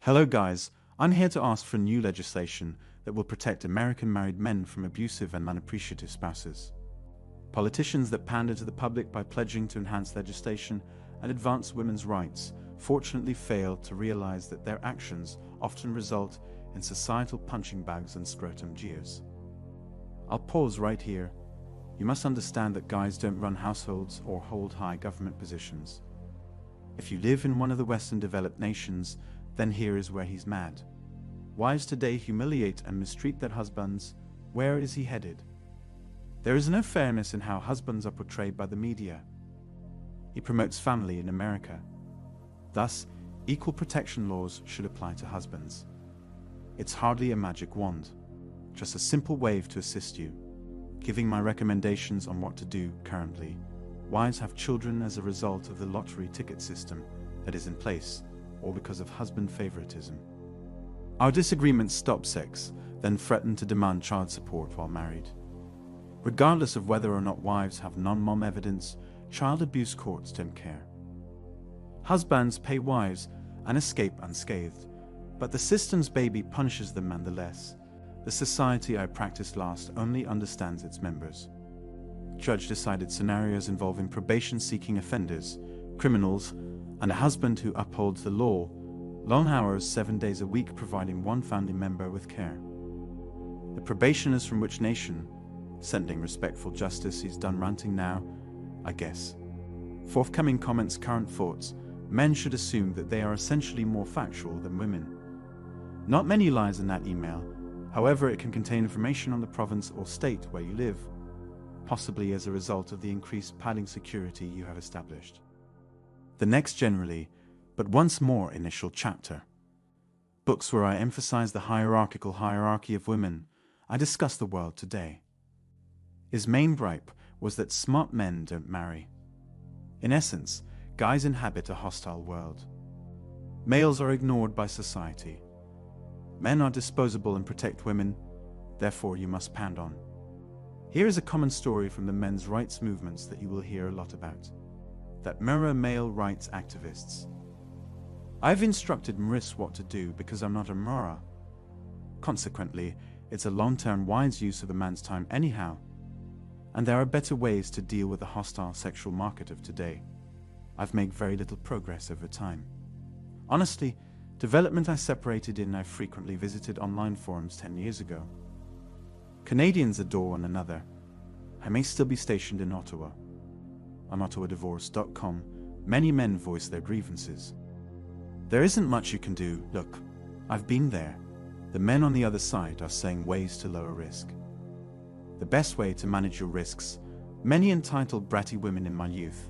Hello guys, I'm here to ask for new legislation that will protect American married men from abusive and unappreciative spouses. Politicians that pander to the public by pledging to enhance legislation and advance women's rights fortunately fail to realize that their actions often result in societal punching bags and scrotum jeers. I'll pause right here. You must understand that guys don't run households or hold high government positions. If you live in one of the Western developed nations, then here is where he's mad. Wives today humiliate and mistreat their husbands. Where is he headed? There is no fairness in how husbands are portrayed by the media. He promotes family in America. Thus, equal protection laws should apply to husbands. It's hardly a magic wand, just a simple wave to assist you. Giving my recommendations on what to do currently. Wives have children as a result of the lottery ticket system that is in place, or because of husband favoritism. Our disagreements stop sex, then threaten to demand child support while married. Regardless of whether or not wives have non-mom evidence, child abuse courts don't care. Husbands pay wives and escape unscathed, but the system's baby punishes them nonetheless. The society I practiced last only understands its members. Judge decided scenarios involving probation-seeking offenders, criminals, and a husband who upholds the law, long hours 7 days a week providing one family member with care. The probationers from which nation? Sending respectful justice, he's done ranting now, I guess. Forthcoming comments, current thoughts. Men should assume that they are essentially more factual than women. Not many lies in that email, however it can contain information on the province or state where you live, possibly as a result of the increased padding security you have established. The next generally, but once more initial chapter. Books where I emphasize the hierarchical hierarchy of women. I discuss the world today. His main gripe was that smart men don't marry. In essence, guys inhabit a hostile world. Males are ignored by society. Men are disposable and protect women, therefore you must pound on. Here is a common story from the men's rights movements that you will hear a lot about. That mirror male rights activists. I've instructed Maris what to do because I'm not a Mara. Consequently, it's a long-term wise use of a man's time anyhow. And there are better ways to deal with the hostile sexual market of today. I've made very little progress over time. Honestly, development I separated in I frequently visited online forums 10 years ago. Canadians adore one another. I may still be stationed in Ottawa. On ottawadivorce.com, many men voice their grievances. There isn't much you can do. Look, I've been there. The men on the other side are saying ways to lower risk. The best way to manage your risks, many entitled bratty women in my youth.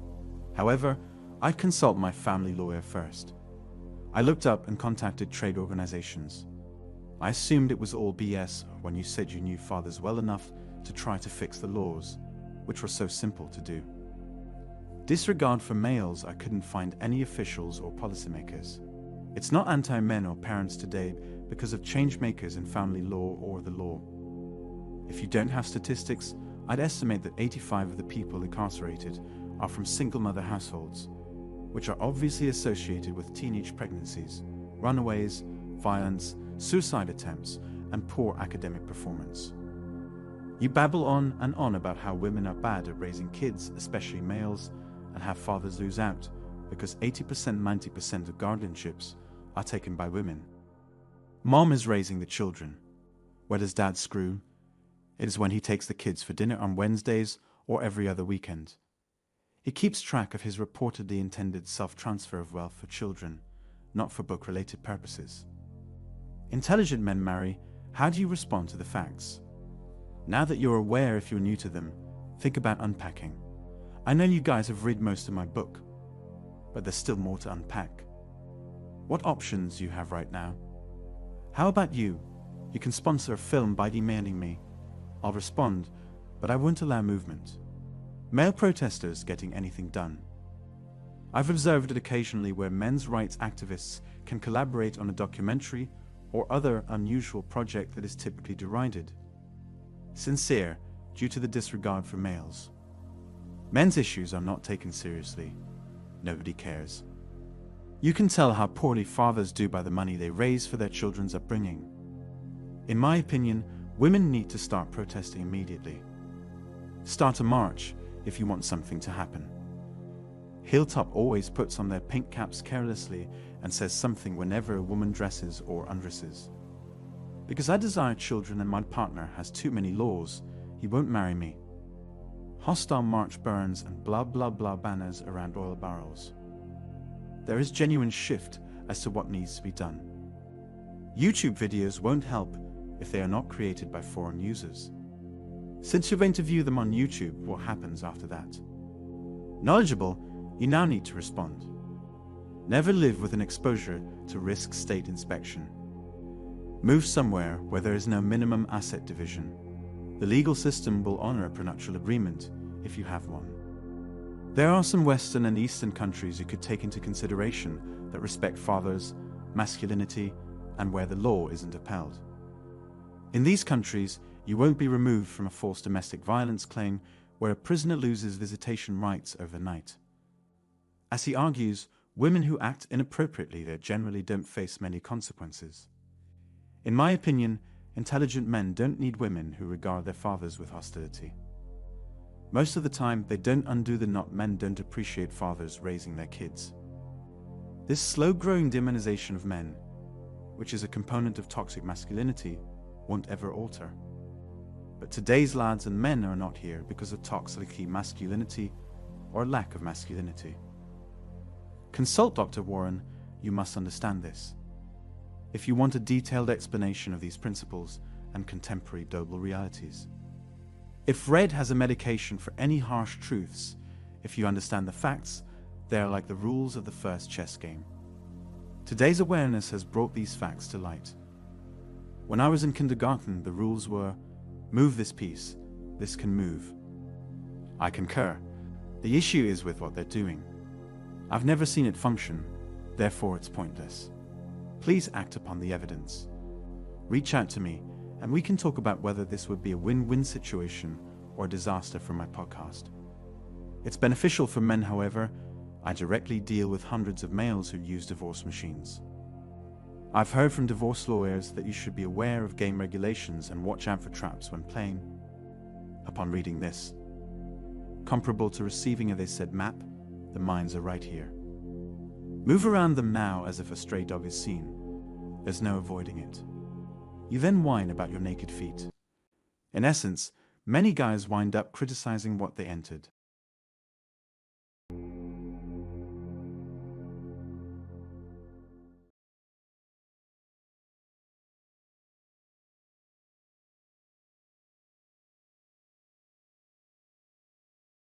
However, I'd consult my family lawyer first. I looked up and contacted trade organizations. I assumed it was all BS when you said you knew fathers well enough to try to fix the laws, which were so simple to do. Disregard for males, I couldn't find any officials or policymakers. It's not anti-men or parents today because of change makers in family law or the law. If you don't have statistics, I'd estimate that 85% of the people incarcerated are from single mother households, which are obviously associated with teenage pregnancies, runaways, violence, suicide attempts, and poor academic performance. You babble on and on about how women are bad at raising kids, especially males, and how fathers lose out because 80%, 90% of guardianships are taken by women. Mom is raising the children. Where does dad screw? It is when he takes the kids for dinner on Wednesdays or every other weekend. He keeps track of his reportedly intended self-transfer of wealth for children, not for book-related purposes. Intelligent men marry. How do you respond to the facts? Now that you're aware, if you're new to them, think about unpacking. I know you guys have read most of my book, but there's still more to unpack. What options you have right now? How about you? You can sponsor a film by emailing me. I'll respond, but I won't allow movement. Male protesters getting anything done. I've observed it occasionally where men's rights activists can collaborate on a documentary or other unusual project that is typically derided. Sincere, due to the disregard for males. Men's issues are not taken seriously. Nobody cares. You can tell how poorly fathers do by the money they raise for their children's upbringing. In my opinion, women need to start protesting immediately. Start a march if you want something to happen. Hilltop always puts on their pink caps carelessly and says something whenever a woman dresses or undresses. Because I desire children and my partner has too many laws, he won't marry me. Hostile march burns and blah blah blah banners around oil barrels. There is genuine shift as to what needs to be done. YouTube videos won't help if they are not created by foreign users. Since you're going to view them on YouTube, what happens after that? Knowledgeable, you now need to respond. Never live with an exposure to risk state inspection. Move somewhere where there is no minimum asset division. The legal system will honor a prenuptial agreement if you have one. There are some Western and Eastern countries you could take into consideration that respect fathers, masculinity, and where the law isn't upheld. In these countries, you won't be removed from a false domestic violence claim where a prisoner loses visitation rights overnight. As he argues, women who act inappropriately there generally don't face many consequences. In my opinion, intelligent men don't need women who regard their fathers with hostility. Most of the time, they don't undo the knot men don't appreciate fathers raising their kids. This slow-growing demonization of men, which is a component of toxic masculinity, won't ever alter. But today's lads and men are not here because of toxic masculinity or lack of masculinity. Consult Dr. Warren, you must understand this. If you want a detailed explanation of these principles and contemporary global realities. If Red has a medication for any harsh truths, if you understand the facts, they are like the rules of the first chess game. Today's awareness has brought these facts to light. When I was in kindergarten, the rules were, move this piece, this can move. I concur. The issue is with what they're doing. I've never seen it function, therefore it's pointless. Please act upon the evidence. Reach out to me, and we can talk about whether this would be a win-win situation or a disaster for my podcast. It's beneficial for men, however. I directly deal with hundreds of males who use divorce machines. I've heard from divorce lawyers that you should be aware of game regulations and watch out for traps when playing. Upon reading this, comparable to receiving a they said map, the mines are right here. Move around them now as if a stray dog is seen. There's no avoiding it. You then whine about your naked feet. In essence, many guys wind up criticizing what they entered.